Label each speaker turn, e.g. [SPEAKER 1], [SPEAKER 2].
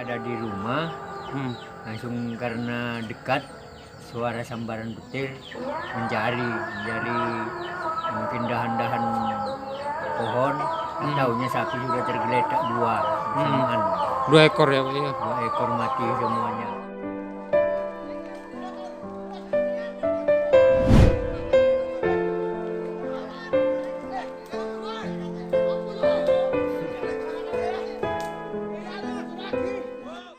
[SPEAKER 1] ada di rumah, langsung karena dekat suara sambaran petir mencari mungkin dahan-dahan pohon, tahunya sapi sudah tergeletak dua bersamaan.
[SPEAKER 2] 2 ekor ya Pak ya.
[SPEAKER 1] 2 ekor mati semuanya.